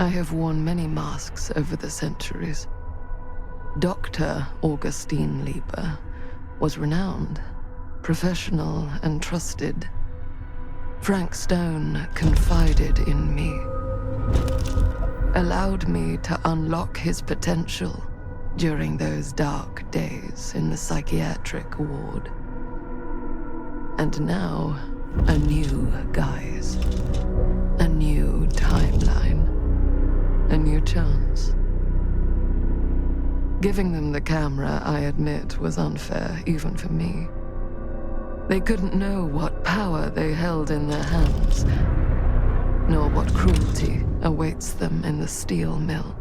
I have worn many masks over the centuries. Dr. Augustine Lieber was renowned, professional, and trusted. Frank Stone confided in me, allowed me to unlock his potential during those dark days in the psychiatric ward. And now, a new guise, a new timeline, a new chance. Giving them the camera, I admit, was unfair, even for me. They couldn't know what power they held in their hands, nor what cruelty awaits them in the steel mill.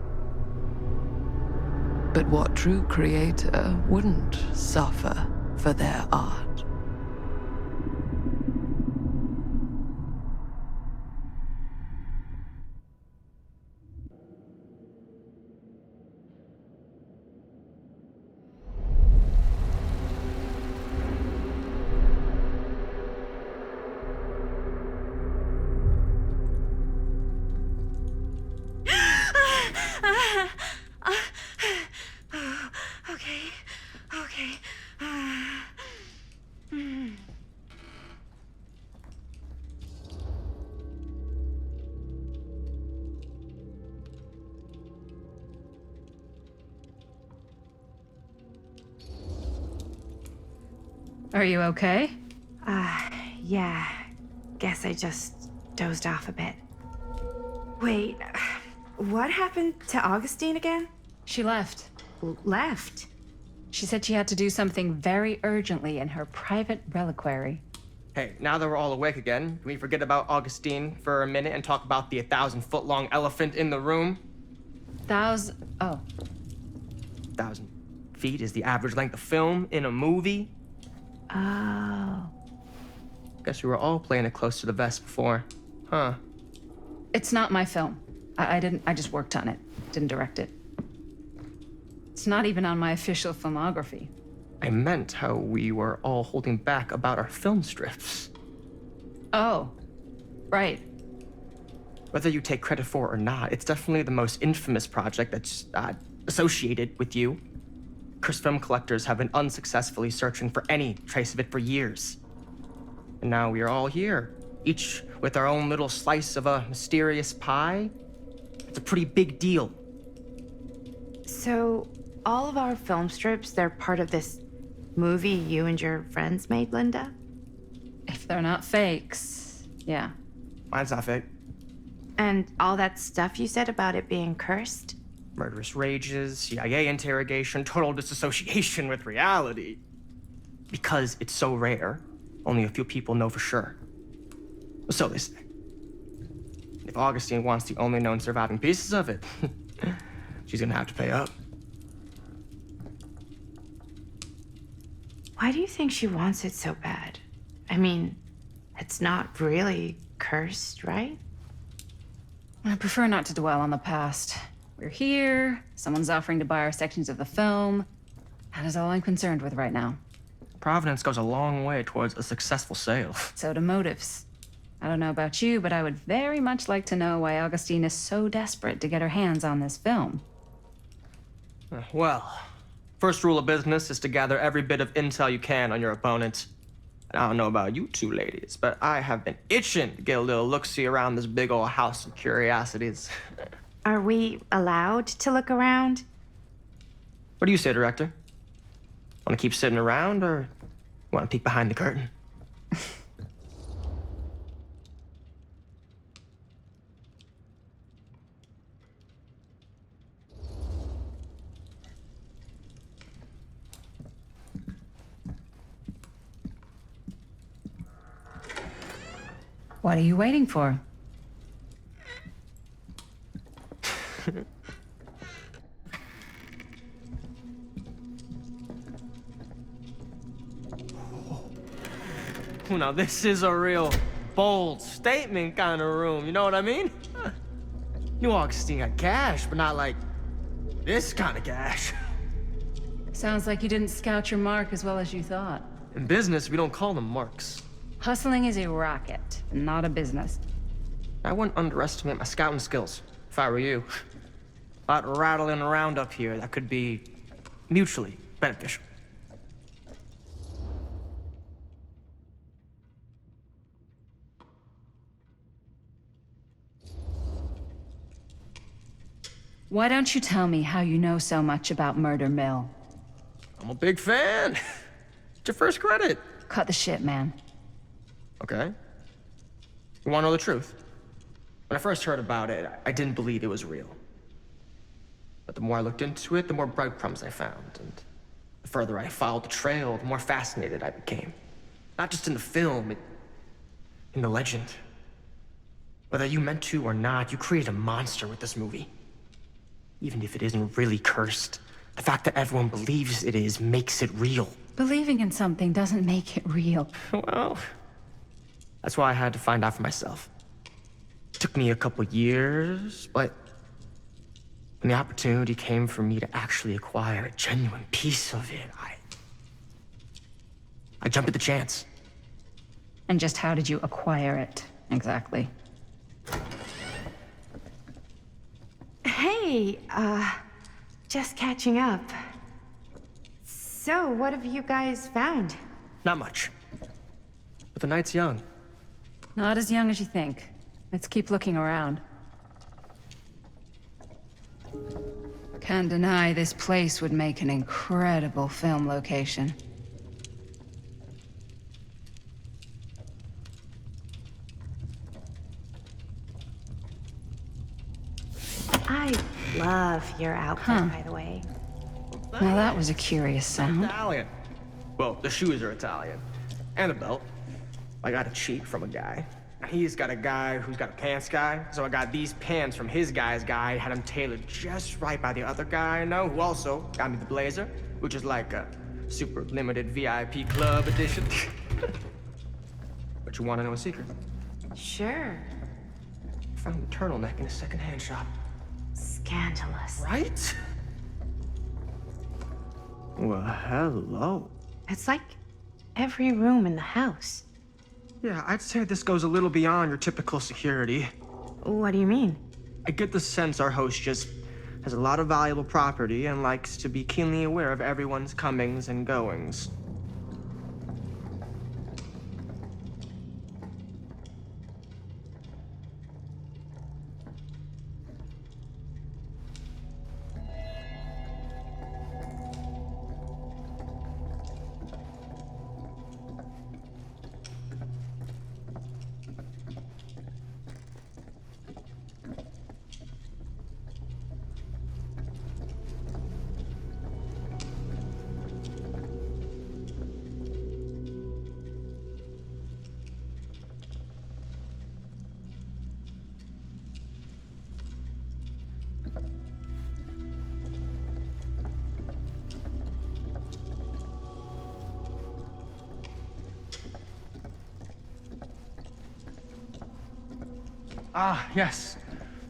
But what true creator wouldn't suffer for their art? Okay. Are you okay? Yeah. Guess I just dozed off a bit. Wait, what happened to Augustine again? She left. Left? She said she had to do something very urgently in her private reliquary. Hey, now that we're all awake again, can we forget about Augustine for a minute and talk about the 1,000-foot-long elephant in the room? 1,000 feet is the average length of film in a movie. Oh. Guess we were all playing it close to the vest before, huh? It's not my film. I just worked on it. Didn't direct it. It's not even on my official filmography. I meant how we were all holding back about our film strips. Oh, right. Whether you take credit for it or not, it's definitely the most infamous project that's associated with you. Cursed film collectors have been unsuccessfully searching for any trace of it for years. And now we are all here, each with our own little slice of a mysterious pie. It's a pretty big deal. So, all of our film strips, they're part of this movie you and your friends made, Linda? If they're not fakes, yeah. Mine's not fake. And all that stuff you said about it being cursed? Murderous rages, CIA interrogation, total disassociation with reality. Because it's so rare, only a few people know for sure. So they say. If Augustine wants the only known surviving pieces of it, she's gonna have to pay up. Why do you think she wants it so bad? I mean, it's not really cursed, right? I prefer not to dwell on the past. We're here, someone's offering to buy our sections of the film. That is all I'm concerned with right now. Providence goes a long way towards a successful sale. So do motives. I don't know about you, but I would very much like to know why Augustine is so desperate to get her hands on this film. Well, first rule of business is to gather every bit of intel you can on your opponent. And I don't know about you two ladies, but I have been itching to get a little look-see around this big old house of curiosities. Are we allowed to look around? What do you say, director? Want to keep sitting around, or want to peek behind the curtain? What are you waiting for? Now, this is a real bold statement kind of room, you know what I mean? New Augustine got cash, but not like this kind of cash. Sounds like you didn't scout your mark as well as you thought. In business, we don't call them marks. Hustling is a racket, not a business. I wouldn't underestimate my scouting skills. if I were you. A lot rattling around up here that could be mutually beneficial. Why don't you tell me how you know so much about Murder Mill? I'm a big fan. It's your first credit. Cut the shit, man. Okay. You wanna know the truth? When I first heard about it, I didn't believe it was real. But the more I looked into it, the more breadcrumbs I found, and the further I followed the trail, the more fascinated I became. Not just in the film, in the legend. Whether you meant to or not, you created a monster with this movie. Even if it isn't really cursed, the fact that everyone believes it is makes it real. Believing in something doesn't make it real. Well, that's why I had to find out for myself. It took me a couple years, but when the opportunity came for me to actually acquire a genuine piece of it, I jumped at the chance. And just how did you acquire it, exactly? Hey, just catching up. So, what have you guys found? Not much. But the night's young. Not as young as you think. Let's keep looking around. Can't deny this place would make an incredible film location. I love your outfit, by the way. Now that was a curious sound. Italian. Well, the shoes are Italian. And the belt. I got a cheat from a guy. He's got a guy who's got a pants guy, so I got these pants from his guy's guy, had them tailored just right by the other guy I know, who also got me the blazer, which is like a super limited VIP club edition. But you want to know a secret? Sure. Found the turtleneck in a secondhand shop. Scandalous. Right? Well, hello. It's like every room in the house. Yeah, I'd say this goes a little beyond your typical security. What do you mean? I get the sense our host just has a lot of valuable property and likes to be keenly aware of everyone's comings and goings. Ah, yes.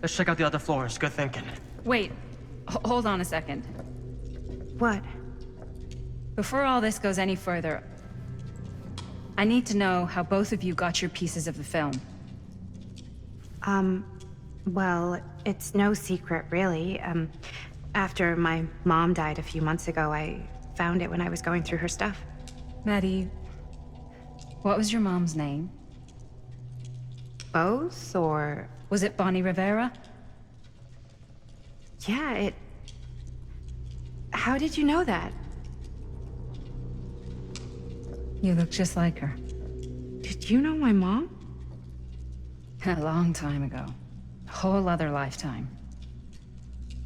Let's check out the other floors. Good thinking. Wait, hold on a second. What? Before all this goes any further, I need to know how both of you got your pieces of the film. Well, it's no secret, really. After my mom died a few months ago, I found it when I was going through her stuff. Maddie, what was your mom's name? Both, or... Was it Bonnie Rivera? Yeah, it... How did you know that? You look just like her. Did you know my mom? A long time ago. A whole other lifetime.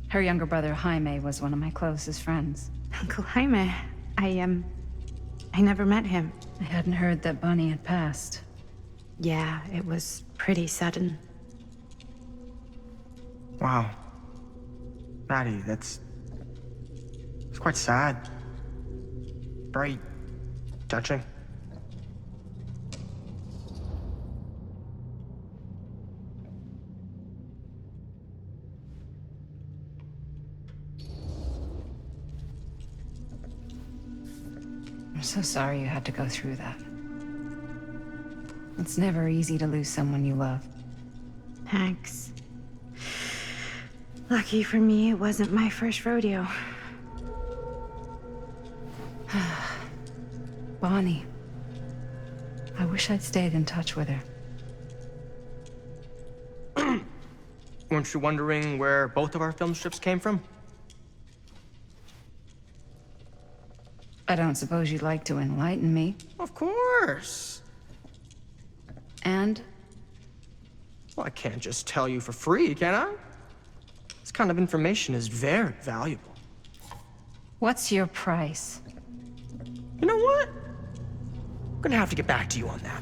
Her younger brother, Jaime, was one of my closest friends. Uncle Jaime. I never met him. I hadn't heard that Bonnie had passed. Yeah, it was pretty sudden. Wow. Maddie, it's quite sad. Very touching. I'm so sorry you had to go through that. It's never easy to lose someone you love. Thanks. Lucky for me, it wasn't my first rodeo. Bonnie. I wish I'd stayed in touch with her. Weren't you wondering where both of our film strips came from? I don't suppose you'd like to enlighten me. Of course. And? Well, I can't just tell you for free, can I? This kind of information is very valuable. What's your price? You know what? I'm gonna have to get back to you on that.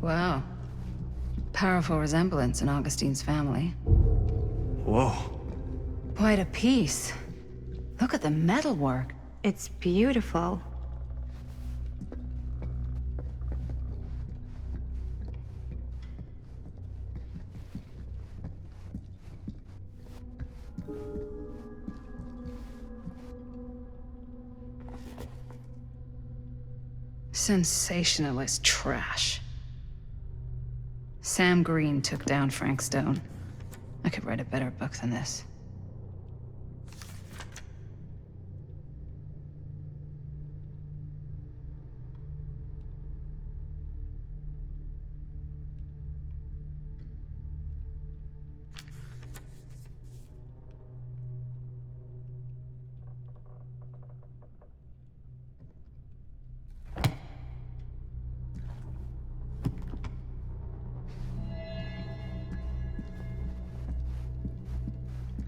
Wow. Powerful resemblance in Augustine's family. Whoa. Quite a piece. Look at the metalwork. It's beautiful. Sensationalist trash. Sam Green took down Frank Stone. I could write a better book than this.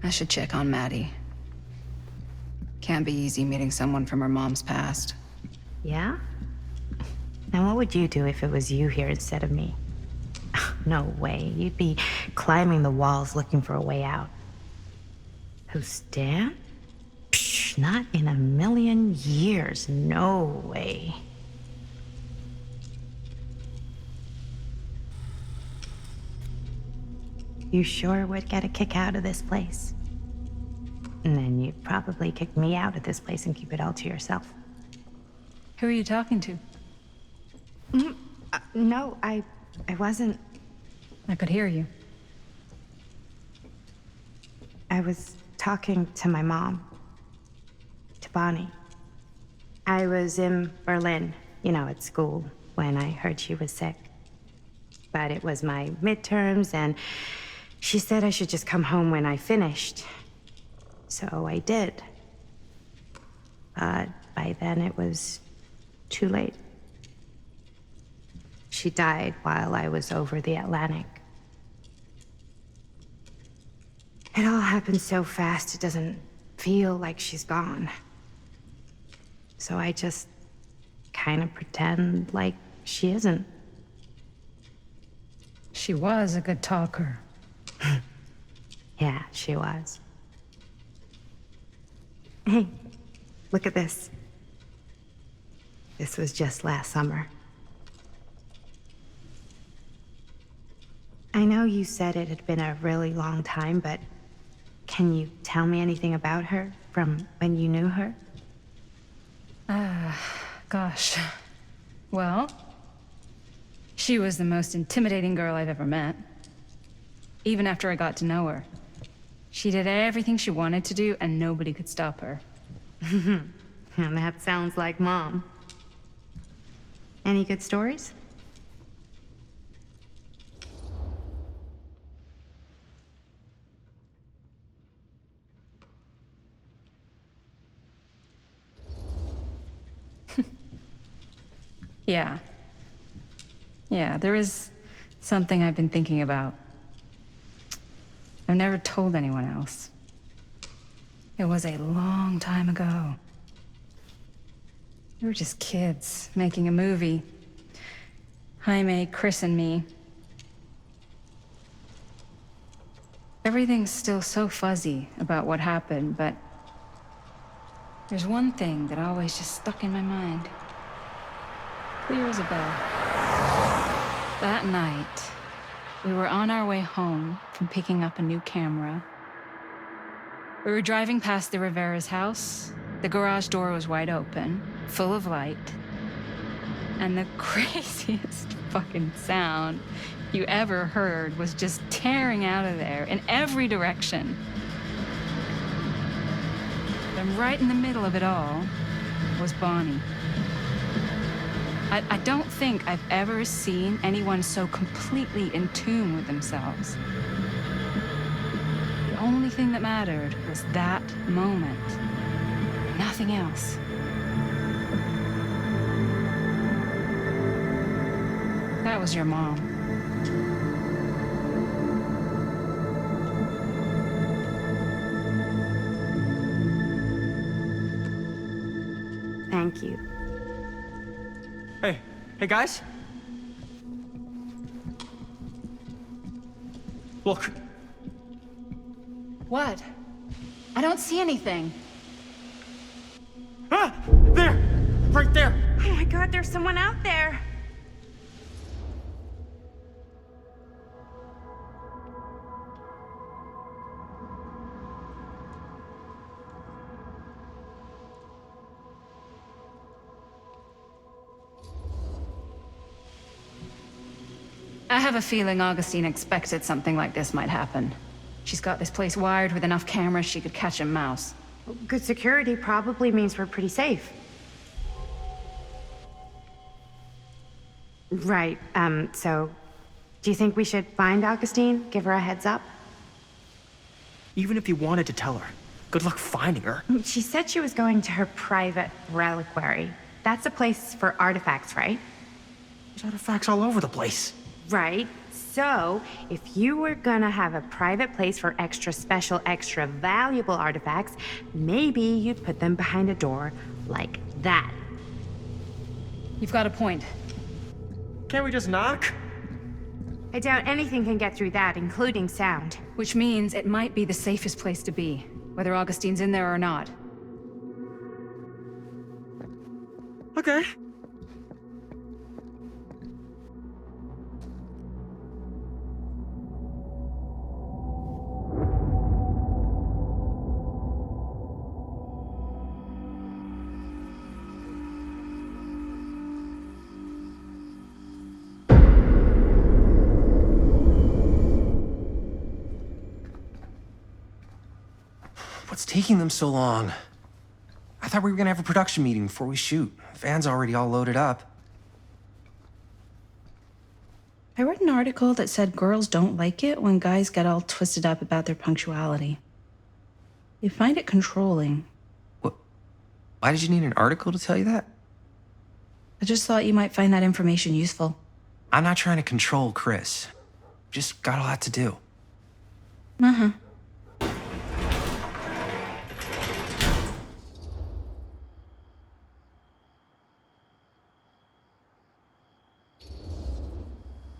I should check on Maddie. Can't be easy meeting someone from her mom's past. Yeah? And what would you do if it was you here instead of me? No way. You'd be climbing the walls looking for a way out. Who, Stan? Psh, not in a million years. No way. You sure would get a kick out of this place. And then you'd probably kick me out of this place and keep it all to yourself. Who are you talking to? No, I wasn't. I could hear you. I was talking to my mom. To Bonnie. I was in Berlin, at school, when I heard she was sick. But it was my midterms, and she said I should just come home when I finished. So I did. But by then it was too late. She died while I was over the Atlantic. It all happened so fast, it doesn't feel like she's gone. So I just kind of pretend like she isn't. She was a good talker. Yeah, she was. Hey, look at this. This was just last summer. I know you said it had been a really long time, but can you tell me anything about her from when you knew her? Gosh. Well, she was the most intimidating girl I've ever met. Even after I got to know her. She did everything she wanted to do, and nobody could stop her. And that sounds like Mom. Any good stories? Yeah. Yeah, there is something I've been thinking about. I've never told anyone else. It was a long time ago. We were just kids, making a movie. Jaime, Chris, and me. Everything's still so fuzzy about what happened, but there's one thing that always just stuck in my mind. Clear as a bell. That night, we were on our way home from picking up a new camera. We were driving past the Rivera's house. The garage door was wide open, full of light. And the craziest fucking sound you ever heard was just tearing out of there in every direction. And right in the middle of it all was Bonnie. I don't think I've ever seen anyone so completely in tune with themselves. The only thing that mattered was that moment. Nothing else. That was your mom. Thank you. Hey guys. Look. What? I don't see anything. Ah! There! Right there! Oh my God, there's someone out there. I have a feeling Augustine expected something like this might happen. She's got this place wired with enough cameras she could catch a mouse. Good security probably means we're pretty safe. Right, so do you think we should find Augustine? Give her a heads up? Even if you wanted to tell her, good luck finding her. She said she was going to her private reliquary. That's a place for artifacts, right? There's artifacts all over the place. Right. So, if you were gonna have a private place for extra special, extra valuable artifacts, maybe you'd put them behind a door like that. You've got a point. Can't we just knock? I doubt anything can get through that, including sound. Which means it might be the safest place to be, whether Augustine's in there or not. Okay. What's taking them so long? I thought we were gonna have a production meeting before we shoot. The van's already all loaded up. I read an article that said girls don't like it when guys get all twisted up about their punctuality. They find it controlling. What? Why did you need an article to tell you that? I just thought you might find that information useful. I'm not trying to control Chris. Just got a lot to do. Uh-huh.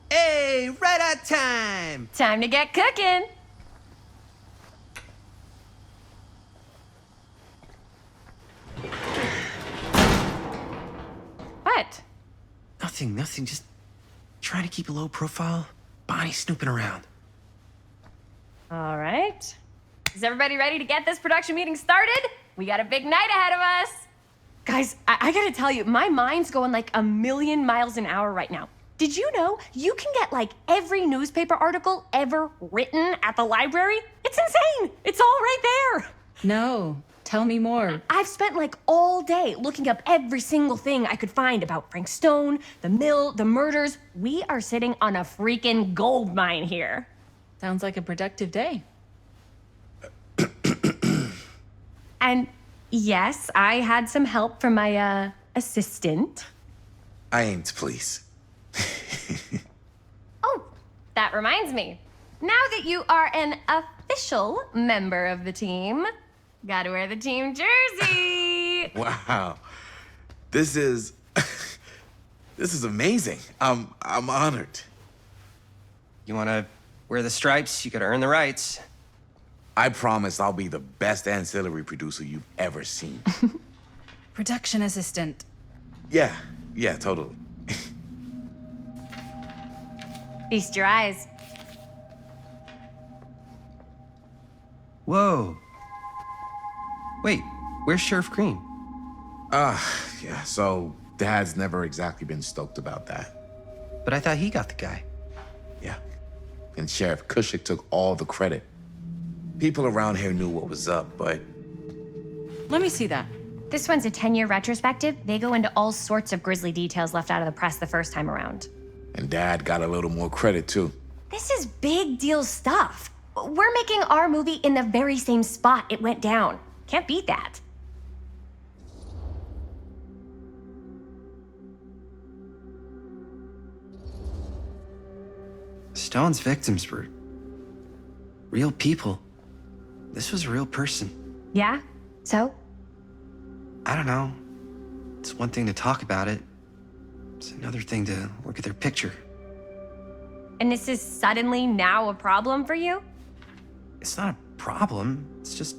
Hey, right on time! Time to get cooking! What? Nothing. Just trying to keep a low profile. Bonnie snooping around. All right. Is everybody ready to get this production meeting started? We got a big night ahead of us. Guys, I gotta tell you, my mind's going like a million miles an hour right now. Did you know you can get like every newspaper article ever written at the library? It's insane. It's all right there. No, tell me more. I've spent like all day looking up every single thing I could find about Frank Stone, the mill, the murders. We are sitting on a freaking gold mine here. Sounds like a productive day. And yes, I had some help from my assistant. I aim to please. Oh, that reminds me. Now that you are an official member of the team, gotta wear the team jersey. Wow. This is amazing. I'm honored. You want to wear the stripes, you gotta earn the rights. I promise I'll be the best ancillary producer you've ever seen. Production assistant. Yeah, totally. Feast your eyes. Whoa. Wait, where's Sheriff Green? Yeah, so Dad's never exactly been stoked about that. But I thought he got the guy. Yeah. And Sheriff Cushik took all the credit. People around here knew what was up, but Let me see that. This one's a 10-year retrospective. They go into all sorts of grisly details left out of the press the first time around. and Dad got a little more credit too. This is big deal stuff. We're making our movie in the very same spot it went down. Can't beat that. Stone's victims were real people. This was a real person. Yeah? So? I don't know. It's one thing to talk about it. It's another thing to look at their picture. And this is suddenly now a problem for you? It's not a problem. It's just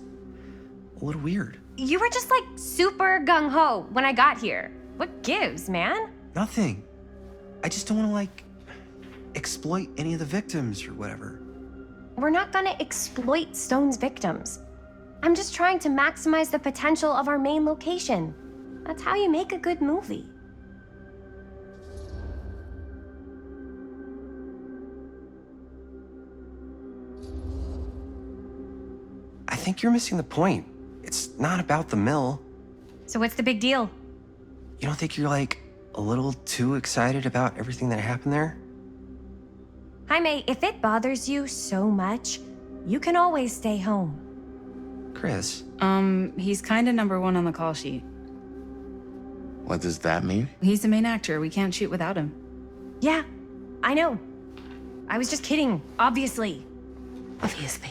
a little weird. You were just like super gung-ho when I got here. What gives, man? Nothing. I just don't want to, like, exploit any of the victims or whatever. We're not gonna exploit Stone's victims. I'm just trying to maximize the potential of our main location. That's how you make a good movie. I think you're missing the point. It's not about the mill. So what's the big deal? You don't think you're, like, a little too excited about everything that happened there? Jaime, if it bothers you so much, you can always stay home. Chris, He's kinda number one on the call sheet. What does that mean? He's the main actor. We can't shoot without him. Yeah, I know. I was just kidding, obviously. Obviously.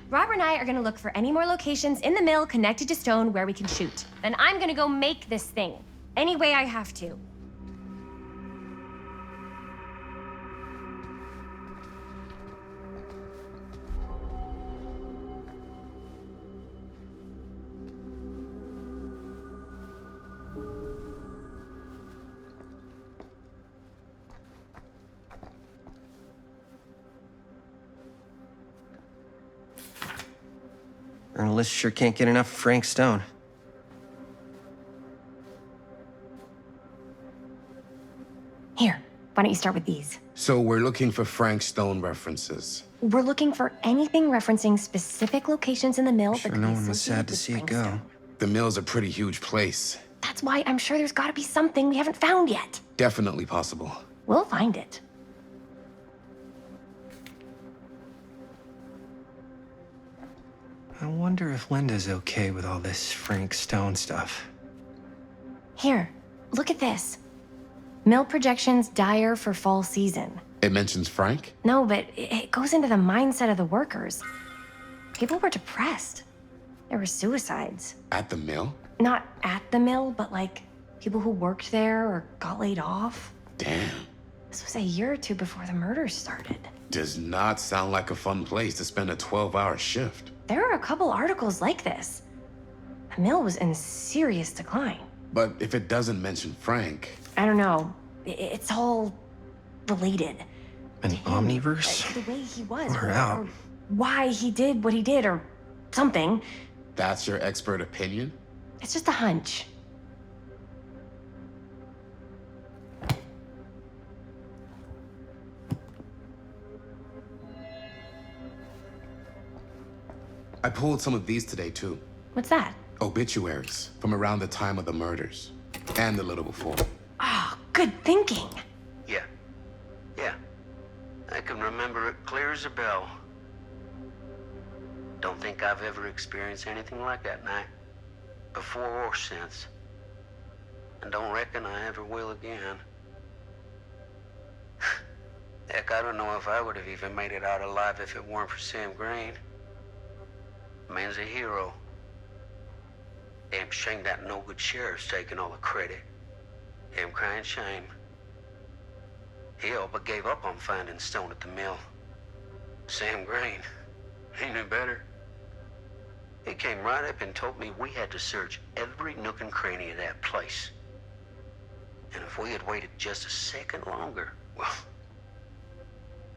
Robert and I are gonna look for any more locations in the mill connected to Stone where we can shoot. Then I'm gonna go make this thing, any way I have to. journalists sure can't get enough of Frank Stone. Here, why don't you start with these? So we're looking for Frank Stone references. We're looking for anything referencing specific locations in the mill Sure, that could no be one was sad associated to with see it Frank go. Stone. The mill's a pretty huge place. That's why I'm sure there's gotta be something we haven't found yet. Definitely possible. We'll find it. I wonder if Linda's okay with all this Frank Stone stuff. Here, look at this. Mill projections dire for fall season. It mentions Frank? No, but it goes into the mindset of the workers. People were depressed. There were suicides. At the mill? Not at the mill, but like people who worked there or got laid off. Damn. This was a year or two before the murders started. Does not sound like a fun place to spend a 12-hour shift. There are a couple articles like this. The mill was in serious decline. But if it doesn't mention Frank, I don't know. It's all related. An omniverse? The way he was. Far out. Or why he did what he did or something. that's your expert opinion? It's just a hunch. I pulled some of these today, too. What's that? Obituaries from around the time of the murders. And a little before. Oh, good thinking. Yeah. Yeah. I can remember it clear as a bell. Don't think I've ever experienced anything like that night. Before or since. And don't reckon I ever will again. Heck, I don't know if I would have even made it out alive if it weren't for Sam Green. Man's a hero. Damn shame that no-good sheriff's taking all the credit. Damn crying shame. He all but gave up on finding Stone at the mill. Sam Green. Ain't it better? He came right up and told me we had to search every nook and cranny of that place. And if we had waited just a second longer, well,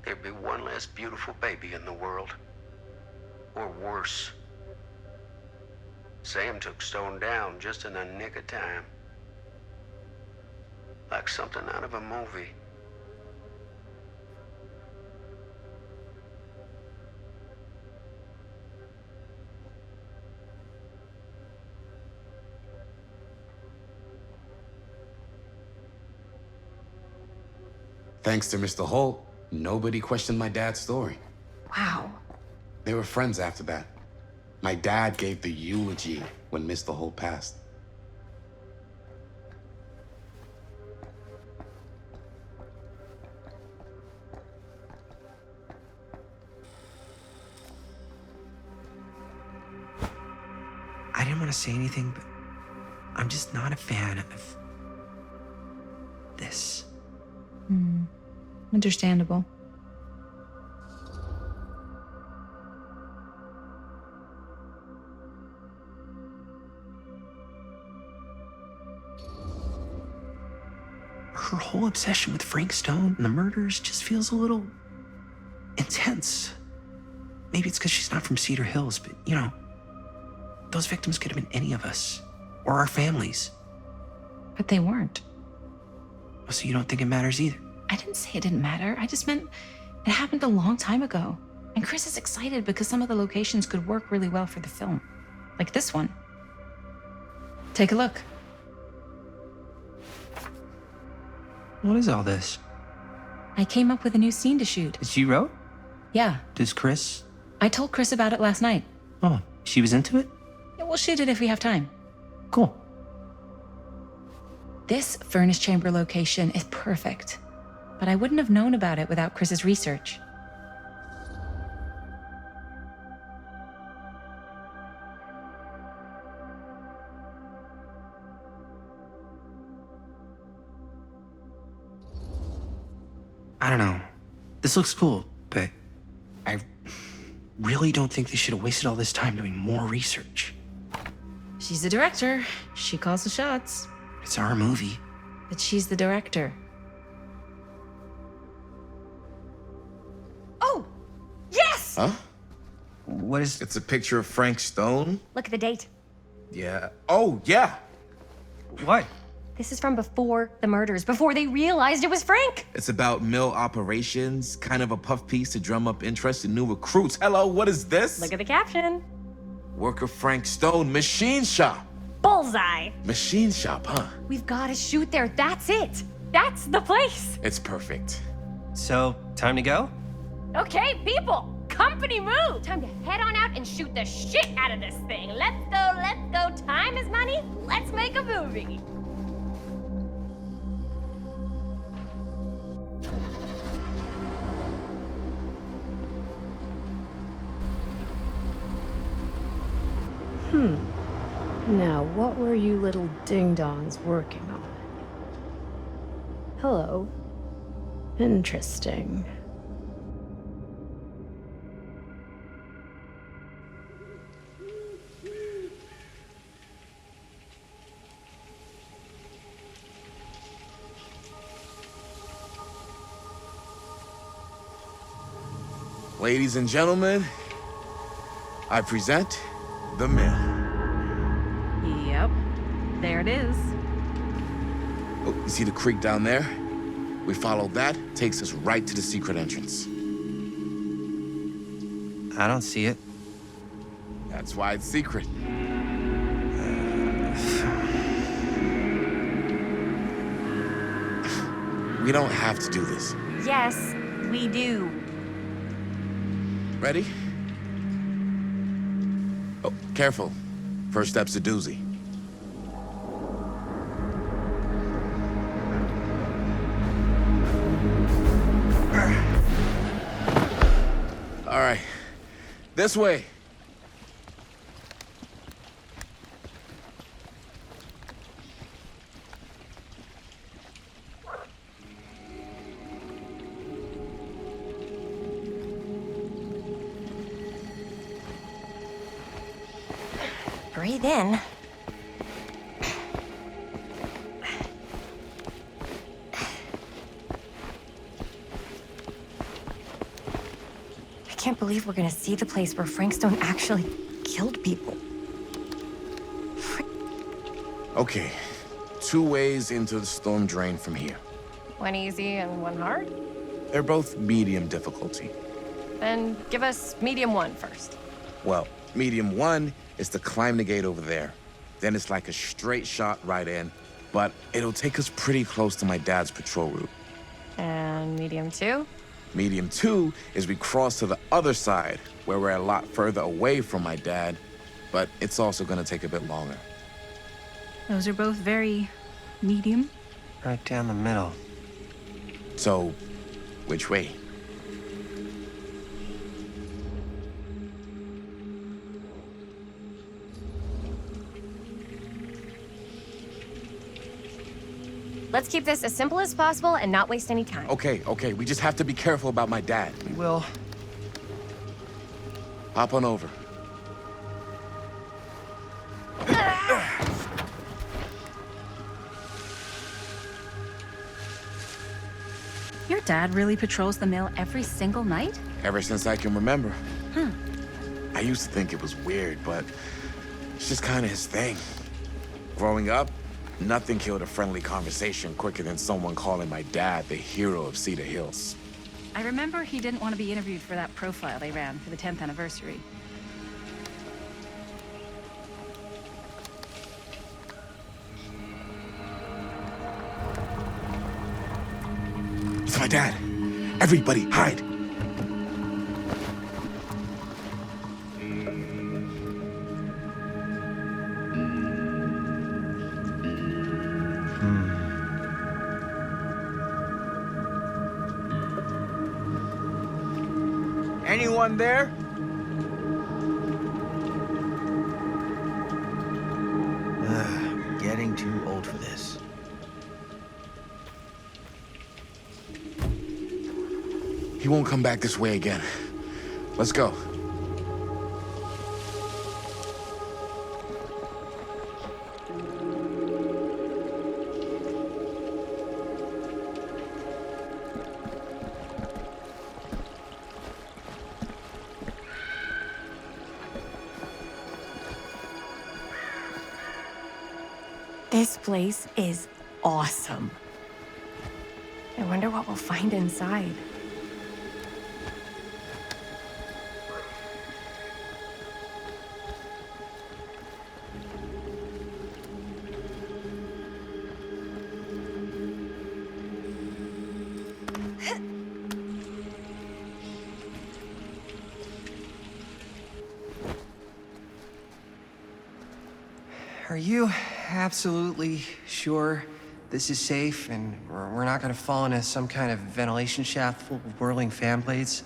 there'd be one less beautiful baby in the world. Or worse. Sam took Stone down just in the nick of time. Like something out of a movie. Thanks to Mr. Holt, nobody questioned my dad's story. Wow. They were friends after that. My dad gave the eulogy when Mr. Holt passed. I didn't want to say anything, but I'm just not a fan of this. Understandable. Her whole obsession with Frank Stone and the murders just feels a little intense. Maybe it's because she's not from Cedar Hills, but you know, those victims could have been any of us or our families. But they weren't. So you don't think it matters either? I didn't say it didn't matter. I just meant it happened a long time ago. And Chris is excited because some of the locations could work really well for the film. Like this one. Take a look. What is all this? I came up with a new scene to shoot. That you wrote? Yeah. Does Chris? I told Chris about it last night. Oh, she was into it? Yeah, we'll shoot it if we have time. Cool. This furnace chamber location is perfect. But I wouldn't have known about it without Chris's research. I don't know. This looks cool, but I really don't think they should have wasted all this time doing more research. She's the director. She calls the shots. It's our movie. But she's the director. Oh! Yes! Huh? What is... It's a picture of Frank Stone? Look at the date. Yeah. Oh, yeah. What? This is from before the murders, before they realized it was Frank. It's about mill operations, kind of a puff piece to drum up interest in new recruits. Hello, what is this? Look at the caption. Worker Frank Stone, machine shop. Bullseye. Machine shop, huh? We've got to shoot there. That's it. That's the place. It's perfect. So, time to go? Okay, people. Company move. Time to head on out and shoot the shit out of this thing. Let's go, let's go. Time is money. Let's make a movie. Now, what were you little ding-dongs working on? Hello. Interesting. Ladies and gentlemen, I present The Mill. Yep. There it is. Oh, you see the creek down there? We follow that, takes us right to the secret entrance. I don't see it. That's why it's secret. We don't have to do this. Yes, we do. Ready? Oh, careful. First step's a doozy. All right. This way. Breathe in. I can't believe we're gonna see the place where Frank Stone actually killed people. Okay, 2 ways into the storm drain from here. One easy and one hard? They're both medium difficulty. Then give us medium 1 first. Well, medium 1 is to climb the gate over there. Then it's like a straight shot right in, but it'll take us pretty close to my dad's patrol route. And medium 2? Medium 2 is we cross to the other side, where we're a lot further away from my dad, but it's also gonna take a bit longer. Those are both very medium. Right down the middle. So, which way? Let's keep this as simple as possible and not waste any time. Okay, we just have to be careful about my dad. We will. Hop on over. Your dad really patrols the mill every single night? Ever since I can remember. I used to think it was weird, but it's just kind of his thing. Growing up, nothing killed a friendly conversation quicker than someone calling my dad the hero of Cedar Hills. I remember he didn't want to be interviewed for that profile they ran for the 10th anniversary. It's my dad. Everybody, hide. Anyone there? Getting too old for this. He won't come back this way again. Let's go. This place is awesome. I wonder what we'll find inside. Are you absolutely sure this is safe and we're not gonna fall into some kind of ventilation shaft full of whirling fan blades?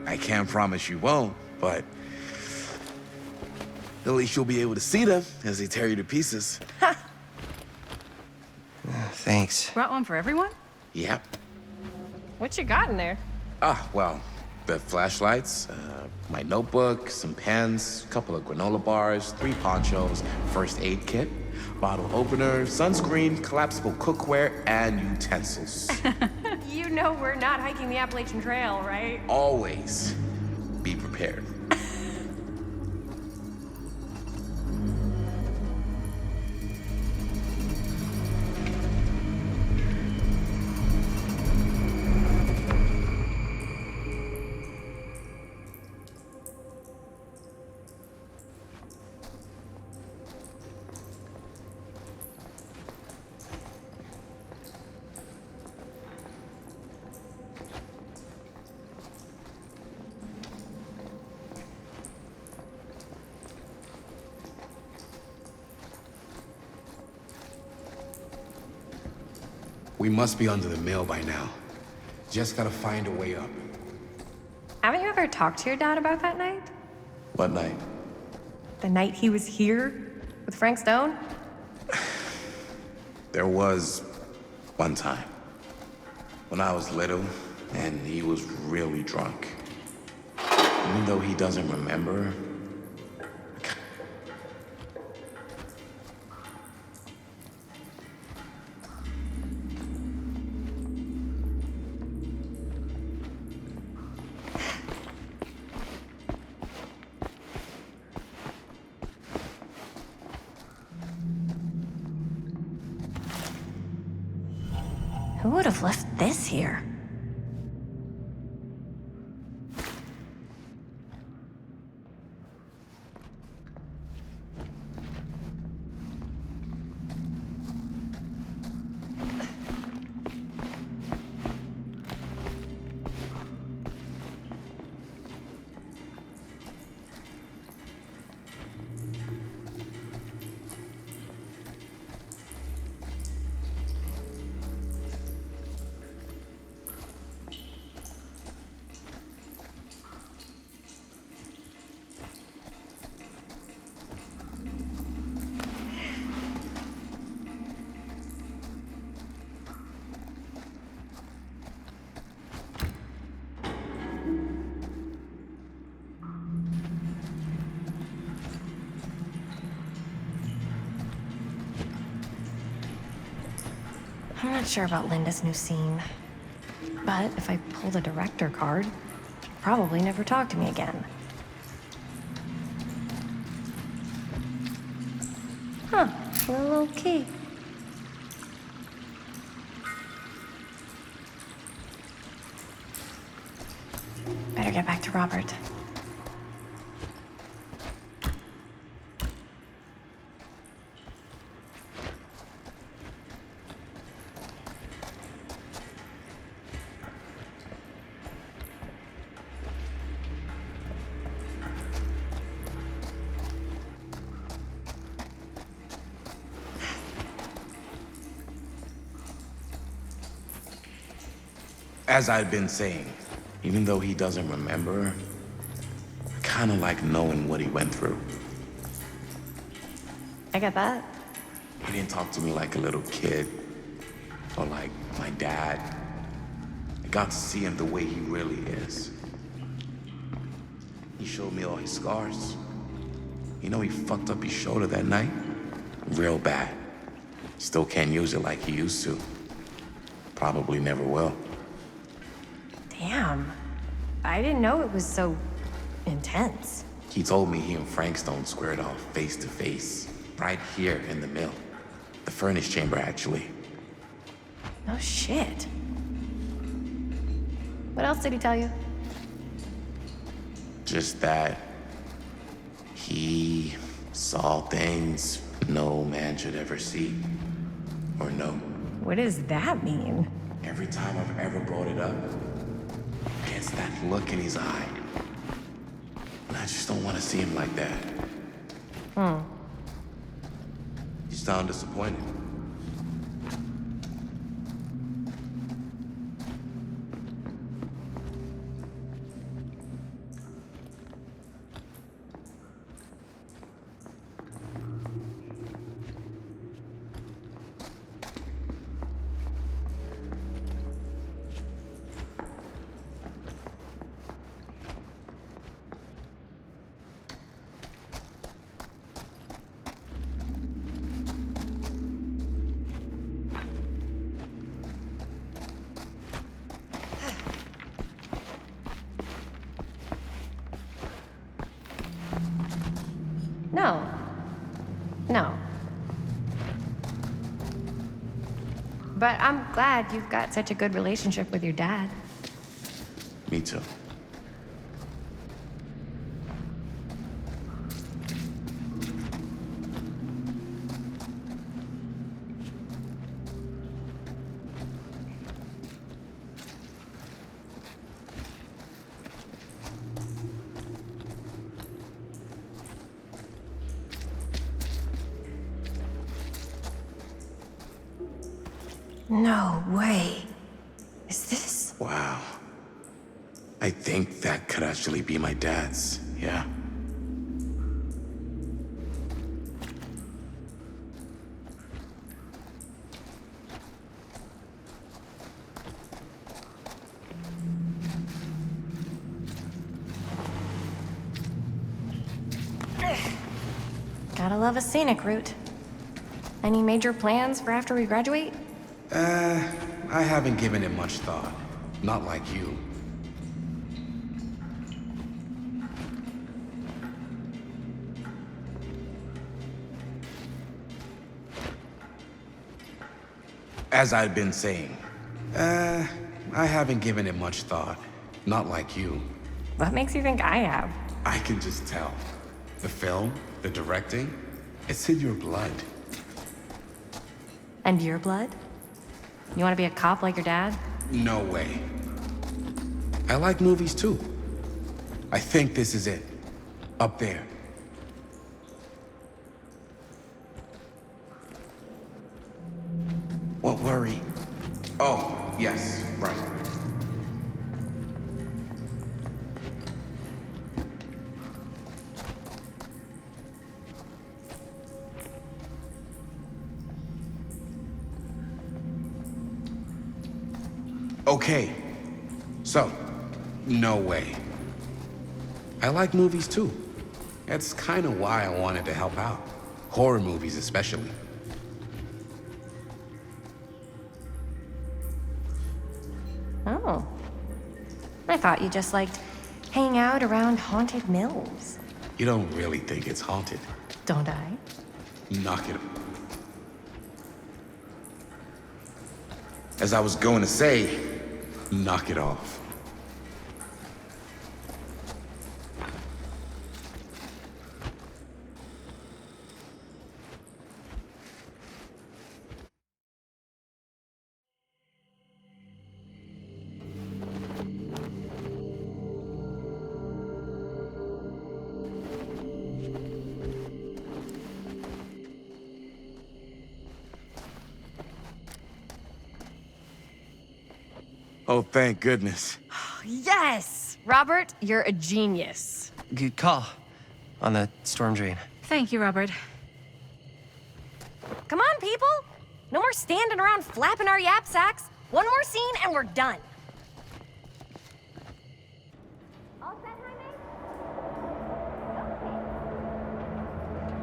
I can't promise you won't, but at least you'll be able to see them as they tear you to pieces. Thanks. Brought one for everyone? Yep. What you got in there? Well, the flashlights, my notebook, some pens, a couple of granola bars, 3 ponchos, first aid kit, bottle opener, sunscreen, collapsible cookware, and utensils. You know we're not hiking the Appalachian Trail, right? Always be prepared. We must be under the mill by now. Just gotta find a way up. Haven't you ever talked to your dad about that night? What night? The night he was here with Frank Stone? There was one time when I was little and he was really drunk. Even though he doesn't remember, Who would have left this here? I'm not sure about Linda's new scene. But if I pull the director card, she'll probably never talk to me again. Huh, a little low key. Better get back to Robert. As I've been saying, even though he doesn't remember, I kind of like knowing what he went through. I get that. He didn't talk to me like a little kid, or like my dad. I got to see him the way he really is. He showed me all his scars. You know, he fucked up his shoulder that night? Real bad. Still can't use it like he used to. Probably never will. Damn. I didn't know it was so intense. He told me he and Frankstone squared off face to face, right here in the mill. The furnace chamber, actually. No shit. What else did he tell you? Just that he saw things no man should ever see or know. What does that mean? Every time I've ever brought it up, it's that look in his eye. And I just don't want to see him like that. You sound disappointed. No. But I'm glad you've got such a good relationship with your dad. Me too. No way. Is this? Wow. I think that could actually be my dad's, yeah. Gotta love a scenic route. Any major plans for after we graduate? I haven't given it much thought. Not like you. As I've been saying, I haven't given it much thought. Not like you. What makes you think I have? I can just tell. The film, the directing, it's in your blood. And your blood? You want to be a cop like your dad? No way. I like movies too. I think this is it. Up there. What worry? Oh, yes, right. Okay, so, no way. I like movies too. That's kind of why I wanted to help out. Horror movies especially. Oh. I thought you just liked hanging out around haunted mills. You don't really think it's haunted. Don't I? Knock it. As I was going to say, knock it off. Oh, thank goodness. Yes! Robert, you're a genius. Good call on the storm drain. Thank you, Robert. Come on, people! No more standing around flapping our yap sacks. One more scene and we're done. All set, Jaime? Okay.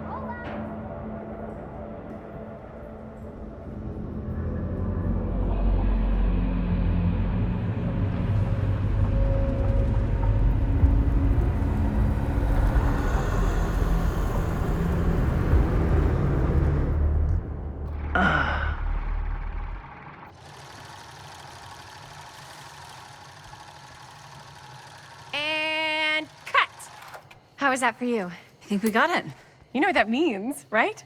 Roll out. And cut! How was that for you? I think we got it. You know what that means, right?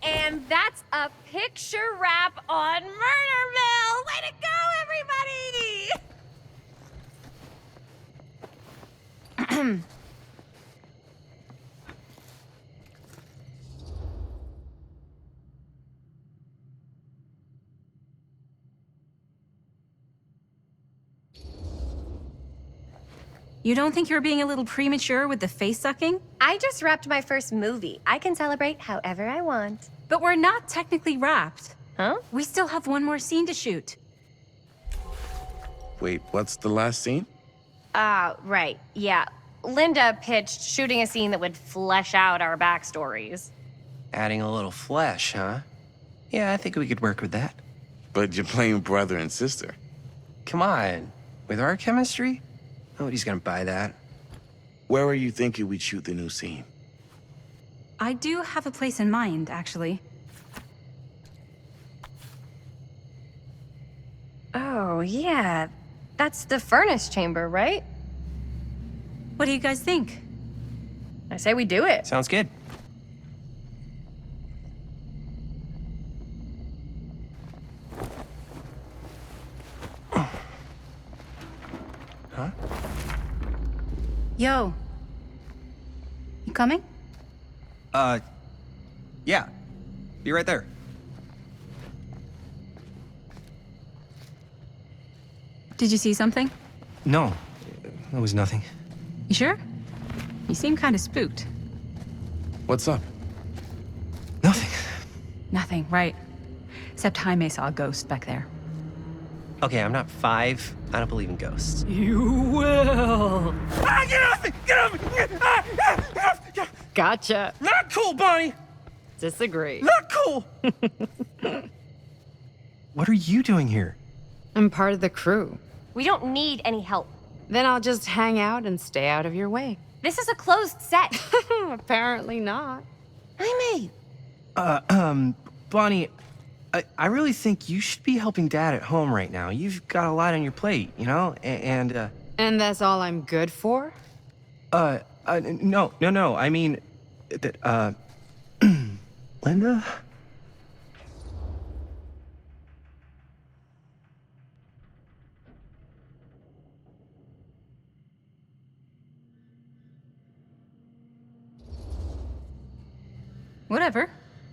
And that's a picture wrap on Murderville! Way to go, everybody! You don't think you're being a little premature with the face sucking? I just wrapped my first movie. I can celebrate however I want. But we're not technically wrapped. Huh? We still have one more scene to shoot. Wait, what's the last scene? Right. Yeah. Linda pitched shooting a scene that would flesh out our backstories. Adding a little flesh, huh? Yeah, I think we could work with that. But you're playing brother and sister. Come on. With our chemistry? Nobody's gonna buy that. Where are you thinking we'd shoot the new scene? I do have a place in mind, actually. Oh, yeah. That's the furnace chamber, right? What do you guys think? I say we do it. Sounds good. Huh? Yo. You coming? Yeah. Be right there. Did you see something? No, it was nothing. You sure? You seem kind of spooked. What's up? Nothing. Nothing, right. Except Jaime saw a ghost back there. Okay, I'm not 5. I don't believe in ghosts. You will! Ah, get off me! Get off me! Get off! Gotcha. Not cool, Bonnie! Disagree. Not cool! What are you doing here? I'm part of the crew. We don't need any help. Then I'll just hang out and stay out of your way. This is a closed set. Apparently not. Jaime! Bonnie, I really think you should be helping Dad at home right now. You've got a lot on your plate, you know? And And that's all I'm good for? no. I mean, that, Linda? Whatever.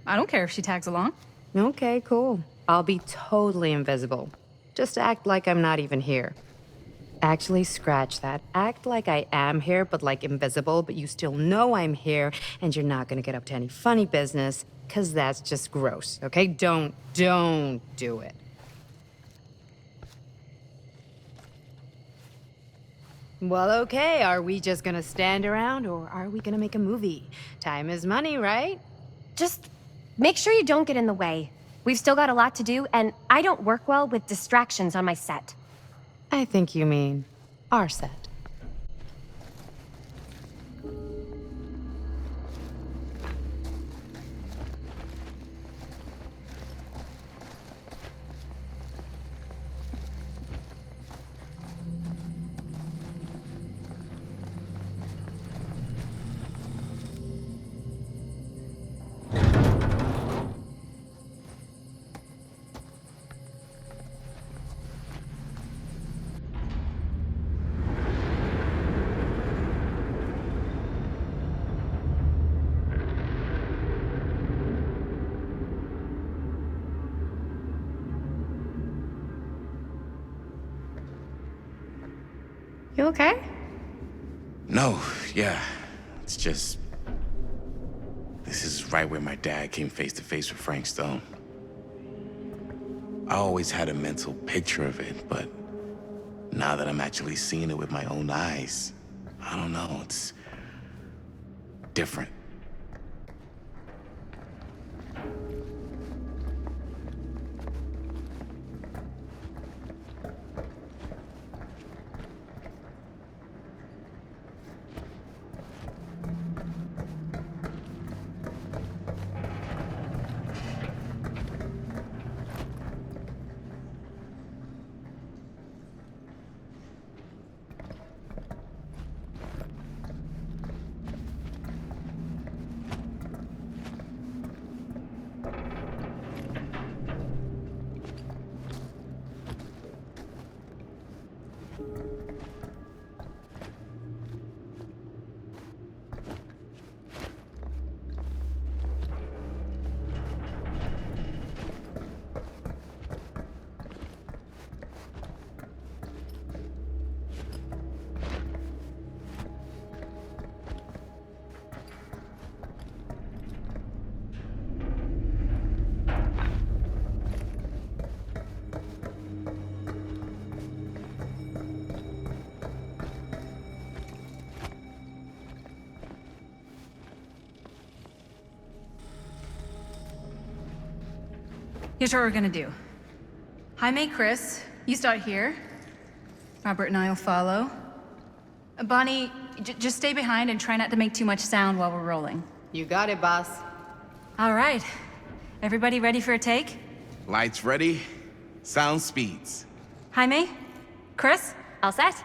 I don't care if she tags along. Okay, cool. I'll be totally invisible. Just act like I'm not even here. Actually, scratch that. Act like I am here, but like invisible, but you still know I'm here, and you're not gonna get up to any funny business, 'cause that's just gross, okay? Don't do it. Well, okay, are we just gonna stand around, or are we gonna make a movie? Time is money, right? Just make sure you don't get in the way. We've still got a lot to do, and I don't work well with distractions on my set. I think you mean our set. You okay? No, yeah. It's just... This is right where my dad came face to face with Frank Stone. I always had a mental picture of it, but now that I'm actually seeing it with my own eyes, I don't know, it's different. Here's what we're gonna do. Jaime, Chris, you start here. Robert and I will follow. Bonnie, just stay behind and try not to make too much sound while we're rolling. You got it, boss. All right. Everybody ready for a take? Lights ready, sound speeds. Jaime? Chris? All set?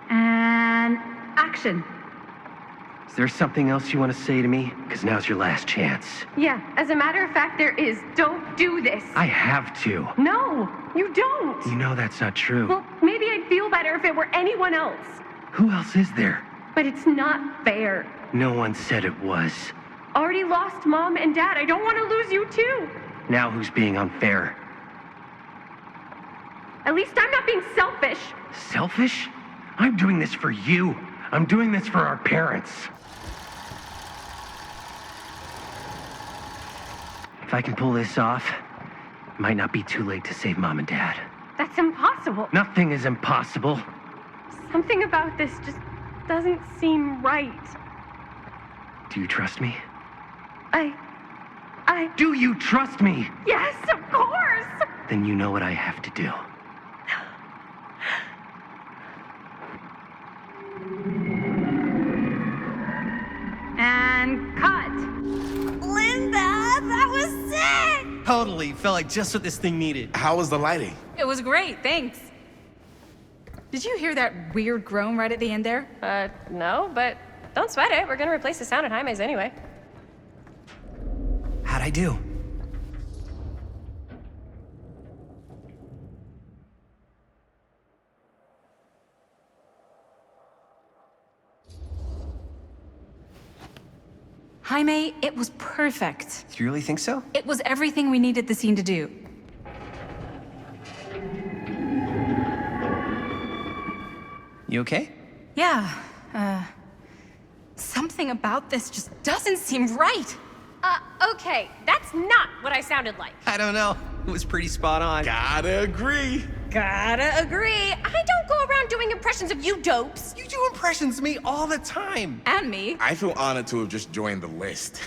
And action. Is there something else you want to say to me? Because now's your last chance. Yeah, as a matter of fact, there is. Don't do this. I have to. No, you don't. You know that's not true. Well, maybe I'd feel better if it were anyone else. Who else is there? But it's not fair. No one said it was. Already lost Mom and Dad. I don't want to lose you too. Now who's being unfair? At least I'm not being selfish. Selfish? I'm doing this for you. I'm doing this for our parents. If I can pull this off, it might not be too late to save Mom and Dad. That's impossible. Nothing is impossible. Something about this just doesn't seem right. Do you trust me? I... Do you trust me? Yes, of course! Then you know what I have to do. And cut. Totally. Felt like just what this thing needed. How was the lighting? It was great, thanks. Did you hear that weird groan right at the end there? No, but don't sweat it. We're gonna replace the sound at Jaime's anyway. How'd I do? Jaime, it was perfect. Do you really think so? It was everything we needed the scene to do. You okay? Yeah, something about this just doesn't seem right. Okay, that's not what I sounded like. I don't know. It was pretty spot on. Gotta agree. Gotta agree. I don't go around doing impressions of you dopes. You do impressions of me all the time. And me. I feel honored to have just joined the list.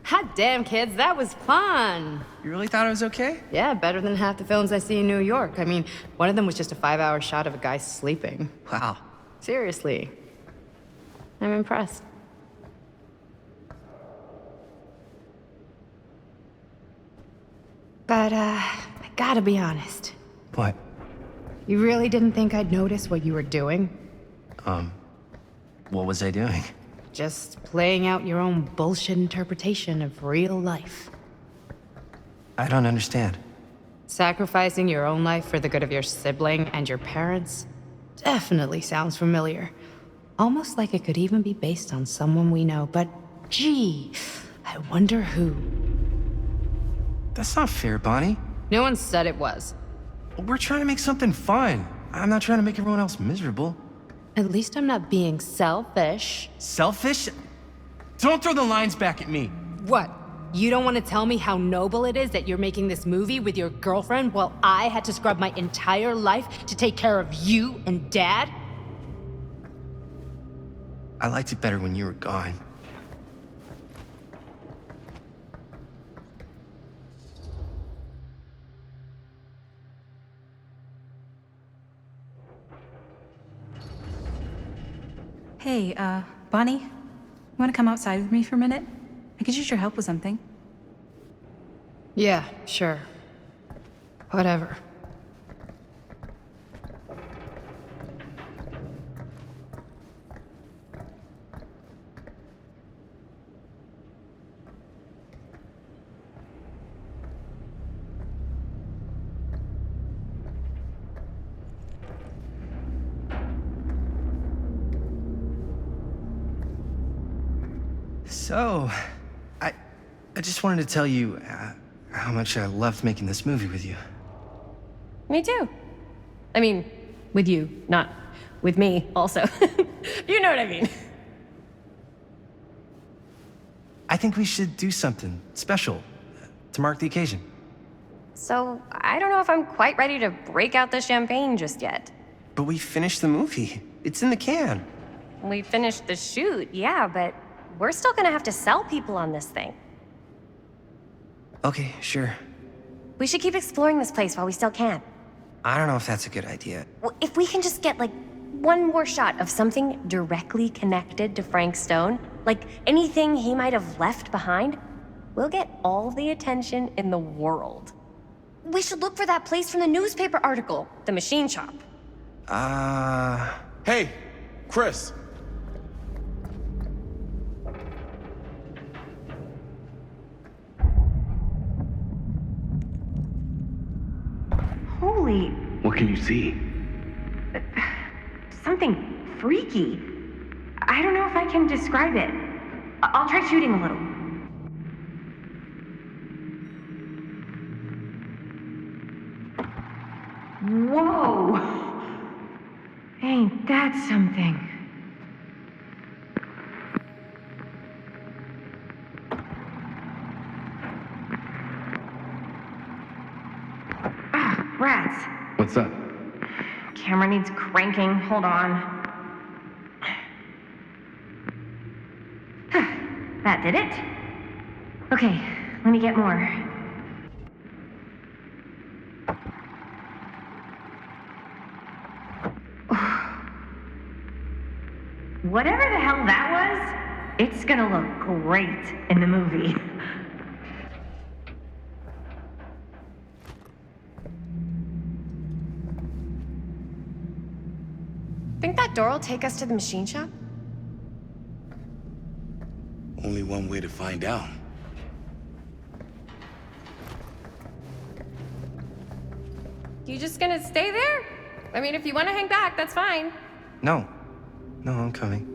Hot damn, kids, that was fun. You really thought I was okay? Yeah, better than half the films I see in New York. I mean, one of them was just a 5-hour shot of a guy sleeping. Wow. Seriously. I'm impressed. But, I gotta be honest. What? You really didn't think I'd notice what you were doing? What was I doing? Just playing out your own bullshit interpretation of real life. I don't understand. Sacrificing your own life for the good of your sibling and your parents definitely sounds familiar. Almost like it could even be based on someone we know, but gee, I wonder who. That's not fair, Bonnie. No one said it was. We're trying to make something fun. I'm not trying to make everyone else miserable. At least I'm not being selfish. Selfish? Don't throw the lines back at me. What? You don't want to tell me how noble it is that you're making this movie with your girlfriend while I had to scrub my entire life to take care of you and Dad? I liked it better when you were gone. Hey, Bonnie, you want to come outside with me for a minute? I could use your help with something. Yeah, sure. Whatever. So, I just wanted to tell you how much I loved making this movie with you. Me too. I mean, with you, not with me, also. You know what I mean. I think we should do something special to mark the occasion. So, I don't know if I'm quite ready to break out the champagne just yet. But we finished the movie. It's in the can. We finished the shoot, yeah, but we're still gonna have to sell people on this thing. Okay, sure. We should keep exploring this place while we still can. I don't know if that's a good idea. Well, if we can just get, like, one more shot of something directly connected to Frank Stone, like anything he might have left behind, we'll get all the attention in the world. We should look for that place from the newspaper article, the machine shop. Hey, Chris. Holy, What can you see? something freaky. I don't know if I can describe it. I'll try shooting a little. Whoa! Ain't that something? Ah, rats. What's up? Camera needs cranking. Hold on. That did it? Okay, let me get more. Whatever the hell that was, it's gonna look great in the movie. that door will take us to the machine shop? Only one way to find out. You just gonna stay there? I mean, if you want to hang back, that's fine. No. No, I'm coming.